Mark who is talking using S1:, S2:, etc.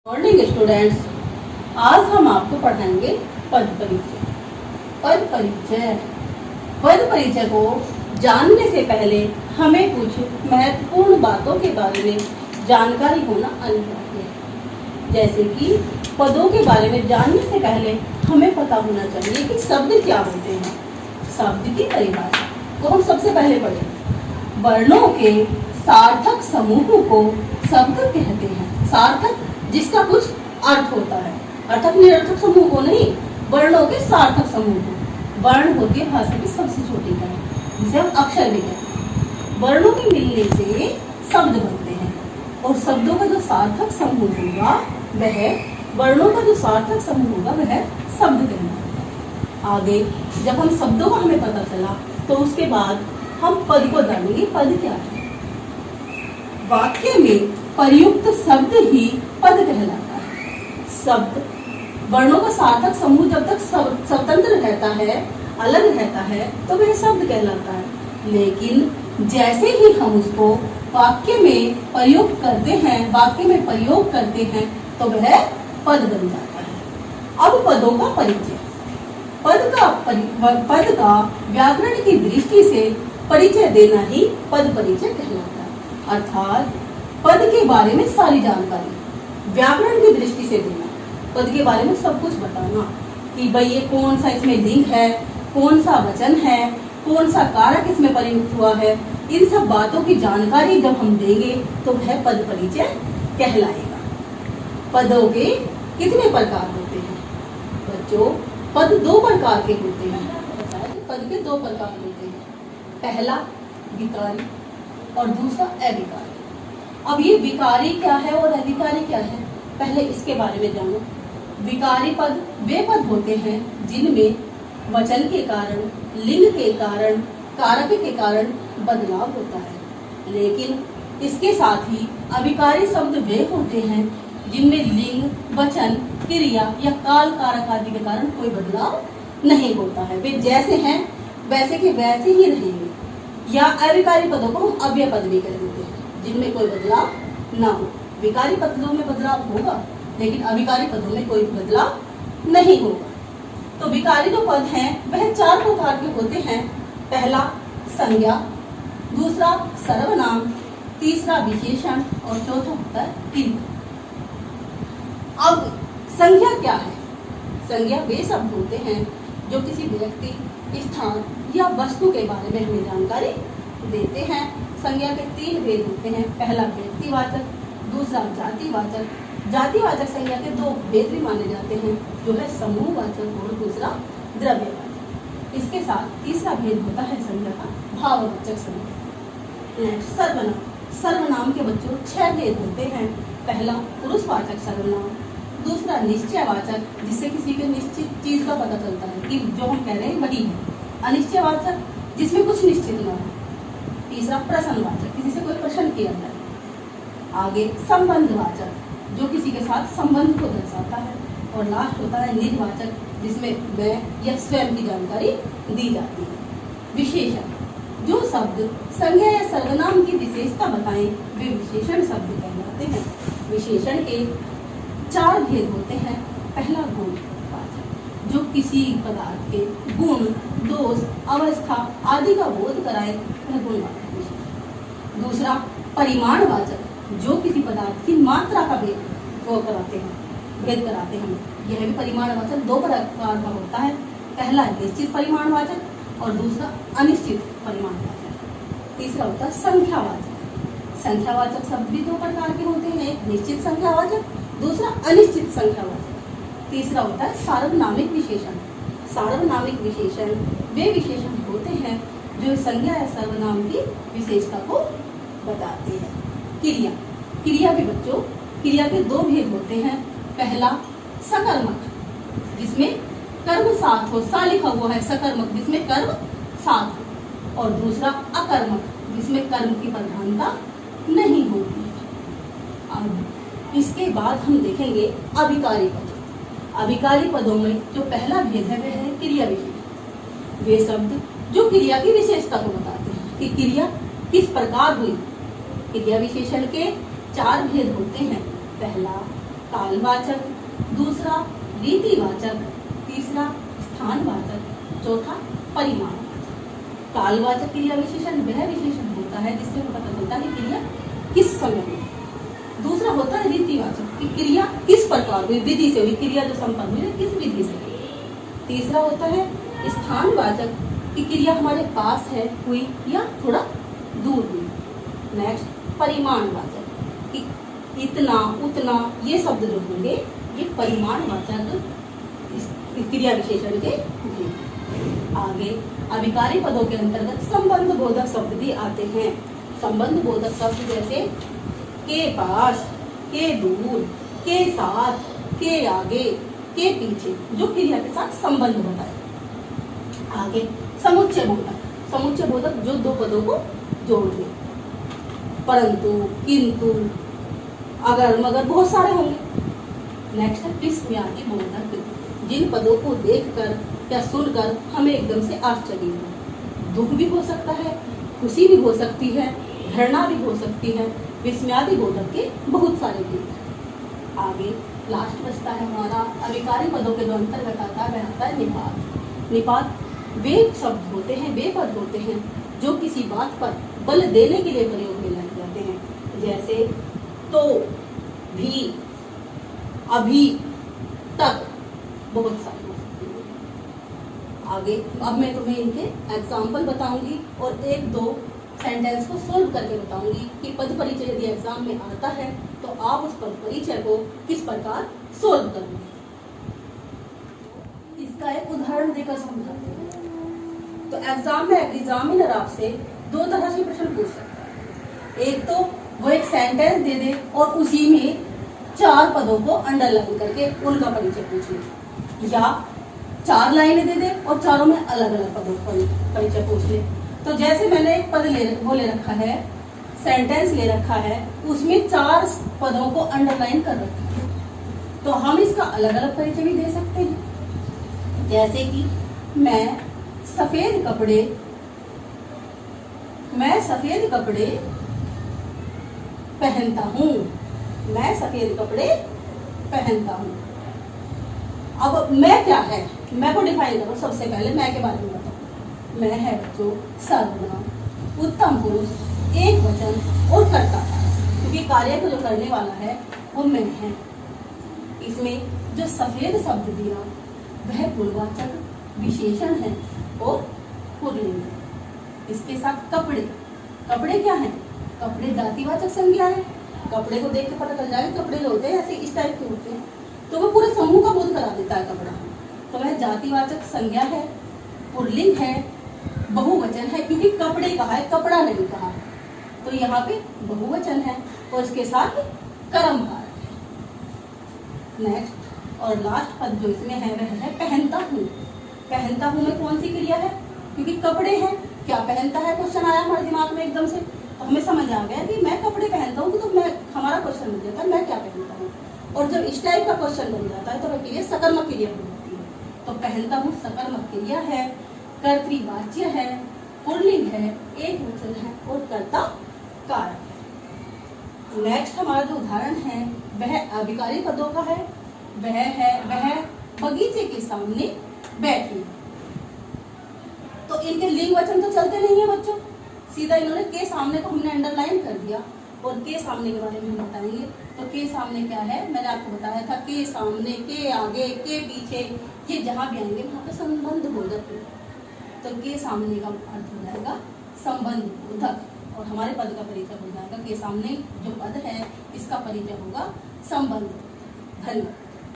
S1: Morning students, आज हम आपको पढ़ाएंगे पद परिचय। पद परिचय पद परिचय को जानने से पहले हमें कुछ महत्वपूर्ण बातों के बारे में जानकारी होना अनिवार्य है। जैसे कि पदों के बारे में जानने से पहले हमें पता होना चाहिए कि शब्द क्या होते हैं। शब्द की परिभाषा को हम सबसे पहले पढ़ें। वर्णों के सार्थक समूह को शब्द कहते हैं। सार्थक जिसका कुछ अर्थ होता है, अर्थक निरर्थक समूह को नहीं, वर्णों के सार्थक समूह को। वर्ण होती है भाषा की सबसे छोटी इकाई, जिसे हम अक्षर भी कहते हैं। वर्णों के मिलने से शब्द बनते हैं और शब्दों का जो सार्थक समूह होगा वह वर्णों का जो सार्थक समूह होगा वह शब्द कहलाएगा। आगे जब हम शब्दों का हमें पता चला तो उसके बाद हम पद को जानेंगे। पद क्या है? वाक्य में प्रयुक्त शब्द ही पद कहलाता है। शब्द वर्णों का सार्थक समूह जब तक स्वतंत्र रहता है, अलग रहता है, तो वह शब्द कहलाता है। लेकिन जैसे ही हम उसको वाक्य में प्रयोग करते हैं तो वह पद बन जाता है। अब पदों का परिचय। पद का व्याकरण की दृष्टि से परिचय देना ही पद परिचय कहलाता है। अर्थात पद के बारे में सारी जानकारी व्याकरण की दृष्टि से देना। पद के बारे में सब कुछ बताना कि भाई ये कौन सा इसमें लिंग है, कौन सा वचन है, कौन सा कारक इसमें प्रयुक्त हुआ है। इन सब बातों की जानकारी जब हम देंगे तो वह पद परिचय कहलाएगा। पदों के कितने प्रकार होते हैं बच्चों? पद दो प्रकार के होते हैं। पद के दो प्रकार होते हैं। पहला विकारी और दूसरा अविकारी। अब ये विकारी क्या है और अविकारी क्या है, पहले इसके बारे में जानो। विकारी पद वे पद होते हैं जिनमें वचन के कारण, लिंग के कारण, कारक के कारण बदलाव होता है। लेकिन इसके साथ ही अविकारी शब्द वे होते हैं जिनमें लिंग, वचन, क्रिया या काल, कारक आदि के कारण कोई बदलाव नहीं होता है। वे जैसे हैं वैसे के वैसे ही रहेंगे। या अविकारी पदों को हम अव्यय पद भी कह देते हैं, जिनमें कोई बदलाव ना हो। विकारी पदों में बदलाव होगा लेकिन अविकारी पदों में कोई बदलाव नहीं होगा। तो विकारी जो पद हैं वह चार प्रकार के होते हैं। पहला संज्ञा, दूसरा सर्वनाम, तीसरा विशेषण और चौथा होता है क्रिया। अब संज्ञा क्या है? संज्ञा वे शब्द होते हैं जो किसी व्यक्ति, स्थान या वस्तु के बारे में हमें जानकारी देते हैं। संज्ञा के तीन भेद होते हैं। पहला व्यक्तिवाचक, दूसरा जातिवाचक। जातिवाचक संज्ञा के दो भेद भी माने जाते हैं, जो है समूहवाचक और दूसरा द्रव्यवाचक। इसके साथ तीसरा भेद होता है संज्ञा का भाववाचक संज्ञा। सर्वनाम। सर्वनाम के बच्चों 6 भेद होते हैं। पहला पुरुषवाचक सर्वनाम, दूसरा निश्चयवाचक जिससे किसी के निश्चित चीज का पता चलता है कि जो हम कह रहे हैं वही है। अनिश्चयवाचक जिसमें कुछ निश्चित न हो। तीसरा प्रश्नवाचक, किसी से कोई प्रश्न किया जाए। आगे संबंधवाचक, जो किसी के साथ संबंध को दर्शाता है। और लास्ट होता है निजवाचक, जिसमें मैं या स्वयं की जानकारी दी जाती है। विशेषण, जो शब्द संज्ञा या सर्वनाम की विशेषता बताएं वे विशेषण शब्द कहलाते हैं। विशेषण के 4 भेद होते हैं। पहला गुणवाचक, जो किसी पदार्थ के गुण, दोष, अवस्था आदि का बोध कराए वह गुणवाचक विशेषण। दूसरा परिमाणवाचक, जो किसी पदार्थ की मात्रा का भेद कराते हैं। यह भी परिमाणवाचक 2 प्रकार का होता है। पहला निश्चित परिमाणवाचक और दूसरा अनिश्चित परिमाणवाचक। तीसरा होता है संख्यावाचक। संख्यावाचक शब्द भी 2 प्रकार के होते हैं, एक निश्चित संख्यावाचक, दूसरा अनिश्चित संख्यावाचक। तीसरा होता है सार्वनामिक विशेषण। सार्वनामिक विशेषण वे विशेषण होते हैं जो संज्ञा या सर्वनाम की विशेषता को बताते हैं। क्रिया। क्रिया भी बच्चों, क्रिया के 2 भेद होते हैं। पहला सकर्मक, जिसमें कर्म साथ हो, सा लिखा हुआ है सकर्मक, जिसमें कर्म साथ हो। और दूसरा अकर्मक, जिसमें कर्म की प्रधानता नहीं होती है। अब इसके बाद हम देखेंगे अविकारी पद। अविकारी पदों में जो पहला भेद है वह है क्रिया विशेषण। वे शब्द जो क्रिया की विशेषता को बताते हैं कि क्रिया किस प्रकार हुई। क्रिया विशेषण के 4 भेद होते हैं। पहला कालवाचक, दूसरा रीतिवाचक, तीसरा स्थानवाचक, चौथा परिमाणवाचक। कालवाचक क्रिया विशेषण वह विशेषण होता है जिससे हमें पता चलता है क्रिया किस समय में। दूसरा होता है रीतिवाचक कि क्रिया किस प्रकार हुई, विधि से हुई, क्रिया जो संपन्न हुई किस विधि से हुई। तीसरा होता है स्थानवाचक कि क्रिया हमारे पास है हुई या थोड़ा दूर हुई। नेक्स्ट परिमाणवाचक कि इतना उतना ये शब्द जो होंगे ये परिमाणवाचक क्रिया विशेषण के हैं। आगे अभिकारी पदों के अंतर्गत संबंध बोधक शब्द भी आते हैं। संबंध बोधक शब्द जैसे के पास, के दूर, के साथ, के आगे, के पीछे, जो क्रिया के साथ संबंध बताए। आगे समुच्चय बोधक, समुच्चय बोधक जो दो पदों को जोड़ दे। परंतु, किंतु, अगर मगर बहुत सारे होंगे। नेक्स्ट है विस्मयादि बोधक, जिन पदों को देखकर या सुनकर हमें एकदम से आश्चर्य हो, दुख भी हो सकता है, खुशी भी हो सकती है, घृणा भी हो सकती है। विस्मयादि बोधक के बहुत सारे भेद। आगे लास्ट बचता है हमारा अभिकारी पदों के जो अंतर्गत आता है वह आता है निपात। निपात वे शब्द होते हैं, वे पद होते हैं जो किसी बात पर बल देने के लिए प्रयोग में लाए जाते हैं। जैसे तो, भी, अभी, तक, बहुत सारे। आगे अब मैं तुम्हें इनके एग्जाम्पल बताऊंगी और एक दो सेंटेंस को सोल्व करके बताऊंगी कि पद परिचय यदि एग्जाम में आता है तो आप उस पद परिचय को किस प्रकार सोल्व करोगे। इसका एक उदाहरण देकर समझाते हैं। तो एग्जाम में एग्जामिनर आपसे दो तरह से प्रश्न पूछ सकता है। एक तो वो एक सेंटेंस दे दे और उसी में 4 पदों को अंडरलाइन करके उनका परिचय पूछ ले, या 4 लाइनें दे दे और चारों में अलग अलग पदों का परिचय पूछ ले। तो जैसे मैंने एक पद ले रखा है, सेंटेंस ले रखा है, उसमें 4 पदों को अंडरलाइन कर रखा है, तो हम इसका अलग अलग परिचय भी दे सकते हैं। जैसे कि मैं सफेद कपड़े पहनता हूँ, मैं सफेद कपड़े पहनता हूँ। अब मैं क्या है, मैं को डिफाइन करो। सबसे पहले मैं के बारे में बताओ। मैं है बच्चों सर्वनाम, उत्तम पुरुष, एक वचन और कर्ता, क्योंकि कार्य को जो करने वाला है वो मैं है। इसमें जो सफेद शब्द दिया वह पूर्ववाचक विशेषण है और पुल्लिंग है। इसके साथ कपड़े, कपड़े क्या है, कपड़े जातिवाचक संज्ञा है। कपड़े को देख के पता चल जाएगा कपड़े जो होते हैं ऐसे इस टाइप के होते हैं, तो वो पूरे समूह का बोध करा देता है कपड़ा। तो वह जातिवाचक संज्ञा है, पुल्लिंग है, बहुवचन है, क्योंकि कपड़े कहा है, कपड़ा नहीं कहा, तो यहाँ पे बहुवचन है और इसके साथ कर्मकार है। नेक्स्ट और लास्ट पद जो इसमें है वह है पहनता हूँ। पहनता हूँ में कौन सी क्रिया है, क्योंकि कपड़े हैं, क्या पहनता है क्वेश्चन आया हमारे दिमाग में एकदम से, तो हमें समझ आ गया कि मैं कपड़े पहनता हूँ, तो मैं हमारा क्वेश्चन बन जाता है मैं क्या पहनता हूँ। और जब इस टाइप का क्वेश्चन बन जाता है तो वह क्रिया सकर्मक क्रिया हो जाती है। तो पहनता हूँ सकर्मक क्रिया है, कर्तृवाच्य है, पुल्लिंग है, एक वचन है और कर्ता कारक है। नेक्स्ट हमारा जो उदाहरण है वह अभिकारी पदों का है। वह बगीचे के सामने बैठी। तो इनके लिंग वचन तो चलते नहीं है बच्चों, सीधा इन्होंने के सामने को हमने अंडरलाइन कर दिया और के सामने के बारे में हम बताएंगे। तो के सामने क्या है, मैंने आपको बताया था, के सामने, के आगे, के पीछे, ये जहाँ भी आएंगे वहाँ पे संबंध बोधक है। तो के सामने का अर्थ हो जाएगा संबंध बोधक और हमारे पद का परिचय हो जाएगा के सामने जो पद है इसका परिचय होगा संबंध। धन्यवाद।